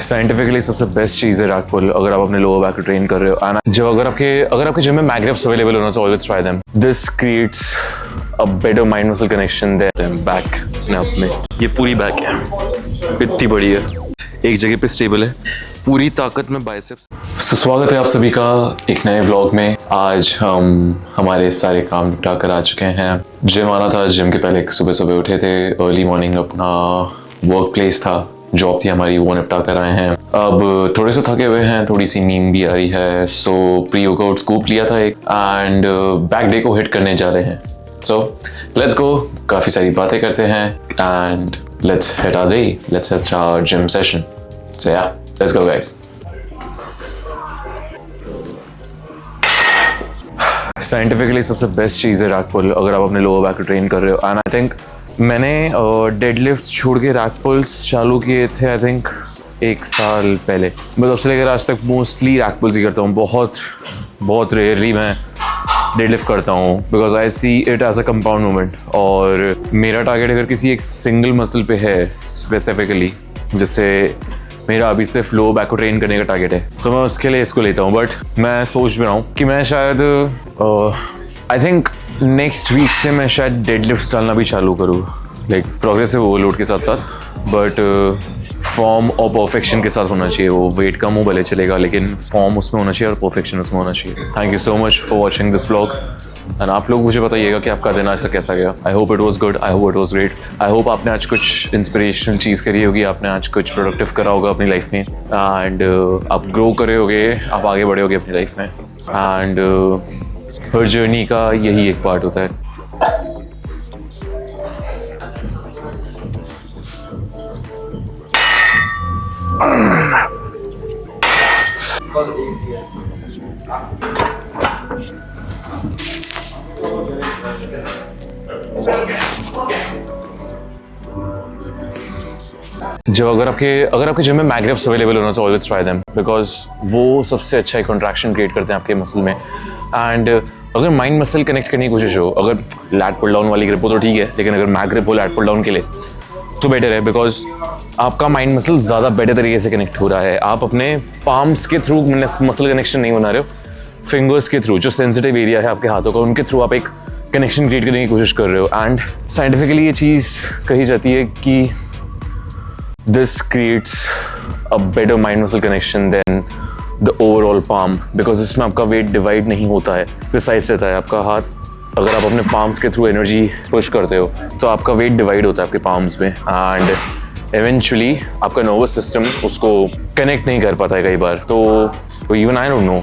Scientifically सबसे best चीज़ है रैक पुल अगर आप अपने लोअर बैक को ट्रेन कर रहे हो। एंड जब अगर आपके जिम में मैग रिप्स अवेलेबल होना तो always try them. This creates a better mind muscle connection then back में। ये पूरी बैक है, इतनी बड़ी है, एक जगह पे स्टेबल है, पूरी ताकत में बाइसेप्स। स्वागत है आप सभी का एक नए व्लॉग में। आज हम हमारे सारे काम निपटा कर आ चुके हैं। जिम आना था, जिम के पहले सुबह सुबह उठे थे, अर्ली मॉर्निंग अपना वर्क प्लेस था, जॉब थी हमारी, वो निपटा कर आए हैं। अब थोड़े से थके हुए हैं, थोड़ी सी नींद भी आ रही है, सो प्री वर्कआउट स्कूप लिया था एक, एंड बैक डे को हिट करने जा रहे हैं। सो लेट्स गो, काफ़ी सारी बातें करते हैं and let's hit our day, let's hit our gym session. So yeah, let's go guys. Scientifically सबसे बेस्ट चीज़ है रैक पुल अगर आप अपने लोअर बैक को ट्रेन कर रहे हो। एंड आई थिंक मैंने डेडलिफ्ट छोड़ के रैक पुल्स चालू किए थे आई थिंक 1 साल पहले। मैं तब से लेकर आज तक मोस्टली रैक पुल्स ही करता हूँ। बहुत रेयरली मैं डेडलिफ्ट करता हूँ because I see it as a compound movement. और मेरा टारगेट अगर किसी एक सिंगल मसल पे है स्पेसिफिकली, जैसे मेरा अभी सिर्फ लोअर बैक को ट्रेन करने का टारगेट है, तो मैं उसके लिए इसको लेता हूँ। बट मैं सोच भी रहा हूँ कि मैं शायद आई थिंक नेक्स्ट वीक से मैं शायद डेडलिफ्ट डालना भी चालू करूँ, लाइक प्रोग्रेसिव ओवरलोड के साथ साथ, बट फॉर्म और परफेक्शन के साथ होना चाहिए। वो वेट कम हो भले चलेगा, लेकिन फॉर्म उसमें होना चाहिए और परफेक्शन उसमें होना चाहिए। Thank you so much for watching this vlog and आप लोग मुझे बताइएगा कि आपका दिन आज का कैसा गया। I hope it was good, I hope it was great. I hope आपने आज कुछ इंस्पिरेशनल चीज़ करी होगी, आपने आज कुछ प्रोडक्टिव करा होगा अपनी लाइफ में, एंड आप ग्रो करे होगे, आप आगे बढ़े होगे अपनी लाइफ में। एंड हर जर्नी का यही एक पार्ट होता है। जब अगर आपके जिम में मैग रिप्स अवेलेबल होना तो ऑलवेज ट्राई देम, बिकॉज वो सबसे अच्छा एक कॉन्ट्रैक्शन क्रिएट करते हैं आपके मसल में। एंड अगर माइंड मसल कनेक्ट करने की कोशिश हो, अगर लैट पुल डाउन वाली ग्रिप हो तो ठीक है, लेकिन अगर मैग ग्रिप हो लैट पुल डाउन के लिए तो बेटर है, बिकॉज आपका माइंड मसल ज़्यादा बेटर तरीके से कनेक्ट हो रहा है। आप अपने पाम्स के थ्रू मसल कनेक्शन नहीं बना रहे हो, फिंगर्स के थ्रू, जो सेंसिटिव एरिया है आपके हाथों का, उनके थ्रू आप एक कनेक्शन क्रिएट करने की कोशिश कर रहे हो। एंड साइंटिफिकली ये चीज़ कही जाती है कि this creates a better mind muscle connection than the overall palm, because इसमें आपका वेट डिवाइड नहीं होता है, प्रिसाइज रहता है। आपका हाथ अगर आप अपने पाम्स के थ्रू एनर्जी पुश करते हो तो आपका वेट डिवाइड होता है आपके पाम्स में, एंड एवेंचुअली आपका नर्वस सिस्टम उसको कनेक्ट नहीं कर पाता है कई बार। तो इवन आई डोंट नो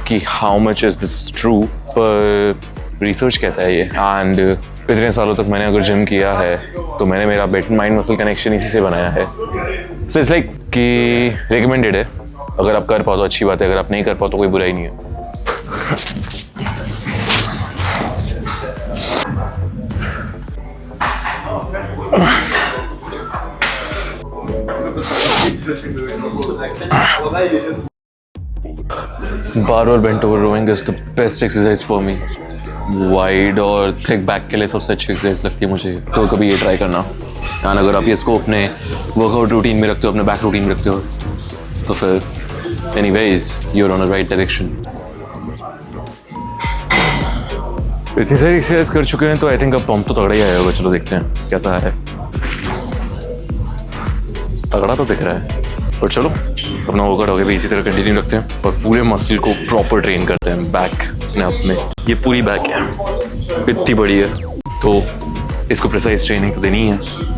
कि how much is this true, पर रिसर्च कहता है ये। एंड इतने सालों तक मैंने अगर जिम किया है तो मैंने मेरा बेटर माइंड मसल कनेक्शन इसी से बनाया है। सो इट्स लाइक कि रिकमेंडेड है, अगर आप कर पाओ तो अच्छी बात है, अगर आप नहीं कर पाओ तो कोई बुराई नहीं है। Bar bent over rowing is the best exercise for me. Wide और थिक बैक के लिए सबसे अच्छी एक्सरसाइज लगती है मुझे, तो कभी ये ट्राई करना। एंड अगर आप इसको अपने वर्कआउट रूटीन में रखते हो, अपने बैक रूटीन में रखते हो, तो फिर anyways you are on a right direction. इतनी सारी एक्सरसाइज कर चुके हैं तो आई थिंक अब पंप तो तगड़ा ही आया होगा। चलो देखते हैं कैसा है। तगड़ा तो दिख रहा है, और चलो अपना वर्कआउट हो गया भी इसी तरह कंटिन्यू रखते हैं और पूरे मसल को प्रॉपर ट्रेन करते हैं बैक में। ये पूरी बैक है, इतनी बड़ी है, तो इसको प्रिसाइज ट्रेनिंग तो देनी है।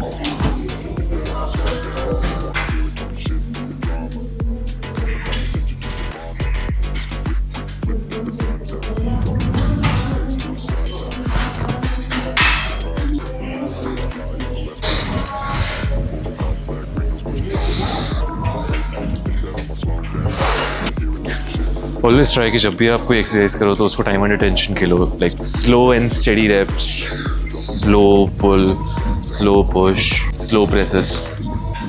ऑलवेज ट्राई कि जब भी आप कोई एक्सरसाइज करो तो उसको टाइम अंडर टेंशन के लो, like slow and steady reps, slow pull, slow push, slow presses.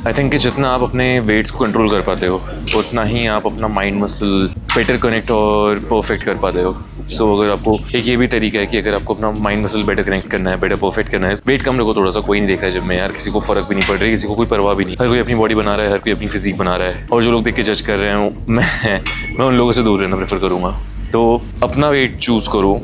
I think कि जितना आप अपने वेट्स को कंट्रोल कर पाते हो उतना ही आप अपना माइंड मसल बेटर कनेक्ट और परफेक्ट कर पाते हो। सो अगर आपको एक ये भी तरीका है कि अगर आपको अपना माइंड मसल बेटर कनेक्ट करना है, बेटर परफेक्ट करना है, वेट कम रखो थोड़ा सा, कोई नहीं देख रहा है जिम में यार, किसी को फर्क भी नहीं पड़ रही, किसी को कोई परवाह भी नहीं, हर कोई अपनी बॉडी बना रहा है, हर कोई अपनी फिजिक बना रहा है, और जो लोग देख के जज कर रहे हैं मैं उन लोगों से दूर रहना प्रेफर करूँगा। तो अपना वेट चूज़ करो,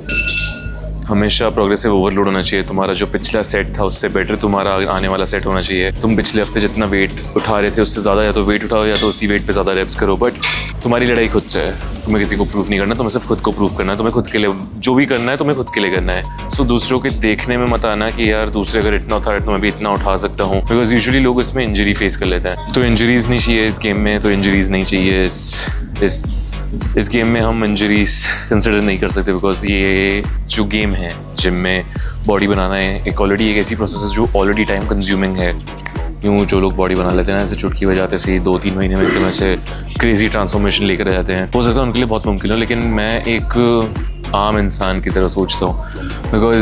हमेशा प्रोग्रेसिव ओवरलोड होना चाहिए, तुम्हारा जो पिछला सेट था उससे बेटर तुम्हारा आने वाला सेट होना चाहिए। तुम पिछले हफ्ते जितना वेट उठा रहे थे उससे ज़्यादा या तो वेट उठाओ या तो उसी वेट पे ज़्यादा रेप्स करो, बट तुम्हारी लड़ाई खुद से है, तुम्हें किसी को प्रूफ नहीं करना, तुम्हें सिर्फ खुद को प्रूफ करना है, तुम्हें खुद के लिए जो भी करना है तुम्हें खुद के लिए करना है। सो दूसरों के देखने में मत आना कि यार दूसरे अगर इतना उठा रहे तो मैं भी इतना उठा सकता हूँ, बिकॉज यूजुअली लोग इसमें इंजरी फेस कर लेते हैं। तो इंजरीज नहीं चाहिए इस गेम में, तो इंजरीज नहीं चाहिए इस गेम में, हम इंजरीज कंसिडर नहीं कर सकते, बिकॉज ये जो गेम है जिम में बॉडी बनाना है एक ऑलरेडी एक ऐसी प्रोसेस है जो ऑलरेडी टाइम कंज्यूमिंग है। यूँ जो लोग बॉडी बना लेते हैं ना ऐसे चुटकी बजाते से 2-3 महीने में एकदम ऐसे क्रेजी ट्रांसफॉर्मेशन लेकर आ जाते हैं, हो सकता है उनके लिए बहुत मुमकिन हो, लेकिन मैं एक आम इंसान की तरह सोचता हूँ, बिकॉज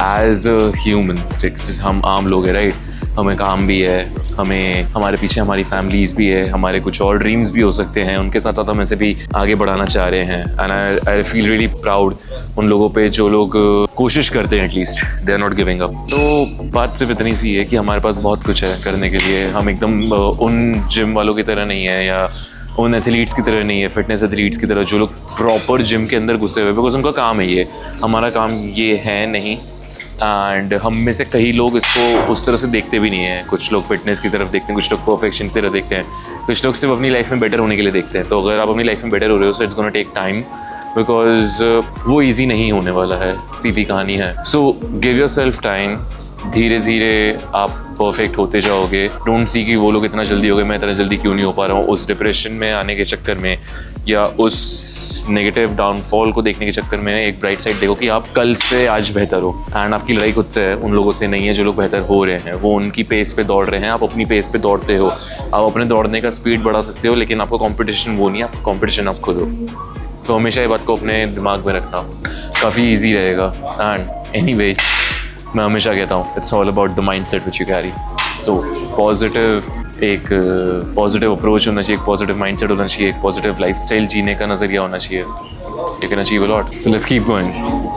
एज अ ह्यूमन जैसे हम आम लोग हैं राइट, हमें काम भी है, हमें हमारे पीछे हमारी फैमिलीज भी है, हमारे कुछ और ड्रीम्स भी हो सकते हैं, उनके साथ साथ हम ऐसे भी आगे बढ़ाना चाह रहे हैं। And I feel really proud उन लोगों पे जो लोग कोशिश करते हैं, at least they are not giving up. तो बात सिर्फ इतनी सी है कि हमारे पास बहुत कुछ है करने के लिए, हम एकदम उन जिम वालों की तरह नहीं है या उन एथलीट्स की तरह नहीं है, फिटनेस एथलीट्स की तरह जो लोग प्रॉपर जिम के अंदर घुसे हुए, बिकॉज उनका काम है ये, हमारा काम ये है नहीं। एंड हम में से कई लोग इसको उस तरह से देखते भी नहीं हैं, कुछ लोग फिटनेस की तरफ देखते हैं, कुछ लोग परफेक्शन की तरफ देखते हैं, कुछ लोग सिर्फ अपनी लाइफ में बेटर होने के लिए देखते हैं। तो अगर आप अपनी लाइफ में बेटर हो रहे हो so it's gonna take time, because वो ईजी नहीं होने वाला है, सीधी कहानी है। So give yourself time, धीरे धीरे आप परफेक्ट होते जाओगे। डोंट सी कि वो लोग इतना जल्दी हो गए, मैं इतना जल्दी क्यों नहीं हो पा रहा हूँ, उस डिप्रेशन में आने के चक्कर में या उस नेगेटिव डाउनफॉल को देखने के चक्कर में एक ब्राइट साइड देखो कि आप कल से आज बेहतर हो। एंड आपकी लड़ाई खुद से है, उन लोगों से नहीं है जो लोग बेहतर हो रहे हैं, वो उनकी पेस पे दौड़ रहे हैं, आप अपनी पेस पे दौड़ते हो। आप अपने दौड़ने का स्पीड बढ़ा सकते हो, लेकिन आपका कॉम्पिटिशन वो नहीं है, आपका कॉम्पिटिशन आप खुद हो। तो हमेशा ये बात को अपने दिमाग में रखना, काफ़ी ईजी रहेगा। एंड एनीवेज मैं हमेशा कहता हूँ it's all about the mindset which you carry. तो एक पॉजिटिव अप्रोच होना चाहिए, एक पॉजिटिव माइंडसेट होना चाहिए, एक पॉजिटिव लाइफस्टाइल जीने का नज़रिया होना चाहिए। You can achieve a lot, so let's keep going.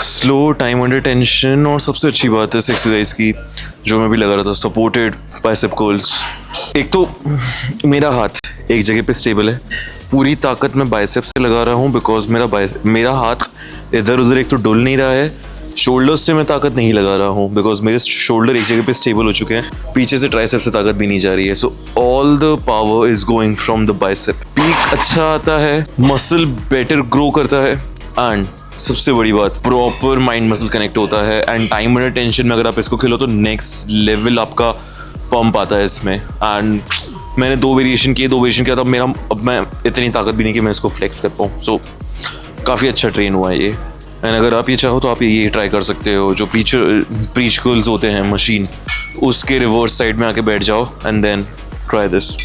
Slow, time under tension, और सबसे अच्छी बात है इस एक्सरसाइज की जो मैं भी लगा रहा था, सपोर्टेड बाइसेप कर्ल्स। एक तो मेरा हाथ एक जगह पे स्टेबल है, पूरी ताकत मैं बाइसेप से लगा रहा हूँ, बिकॉज मेरा हाथ इधर उधर एक तो डुल नहीं रहा है, शोल्डर्स से मैं ताकत नहीं लगा रहा हूँ बिकॉज मेरे शोल्डर एक जगह पे स्टेबल हो चुके हैं, पीछे से ट्राइसेप से ताकत भी नहीं जा रही है। So all the power is going from the bicep. Peak अच्छा आता है, मसल बेटर ग्रो करता है, एंड सबसे बड़ी बात प्रॉपर माइंड मसल कनेक्ट होता है। एंड टाइम अंडर टेंशन में अगर आप इसको खेलो तो नेक्स्ट लेवल आपका पंप आता है इसमें। एंड मैंने 2 वेरिएशन किया था, अब मैं इतनी ताकत भी नहीं कि मैं इसको फ्लेक्स कर पाऊँ। सो काफ़ी अच्छा ट्रेन हुआ है ये। एंड अगर आप ये चाहो तो आप ये ट्राई कर सकते हो, जो प्रीच कर्ल्स होते हैं मशीन, उसके रिवर्स साइड में आके बैठ जाओ and then try this,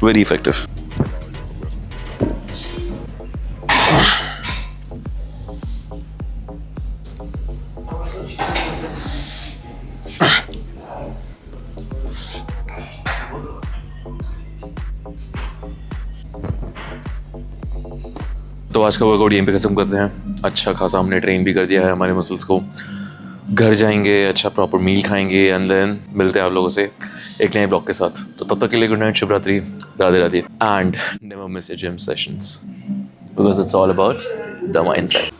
very effective. तो आज का वर्कआउट यहीं पे खत्म करते हैं। अच्छा खासा हमने ट्रेन भी कर दिया है हमारे मसल्स को। घर जाएंगे, अच्छा प्रॉपर मील खाएंगे एंड देन मिलते हैं आप लोगों से एक नए ब्लॉग के साथ। तो तब तक के लिए गुड नाइट, शुभ रात्रि, Radhe Radhe, and never miss your gym sessions because it's all about the mindset.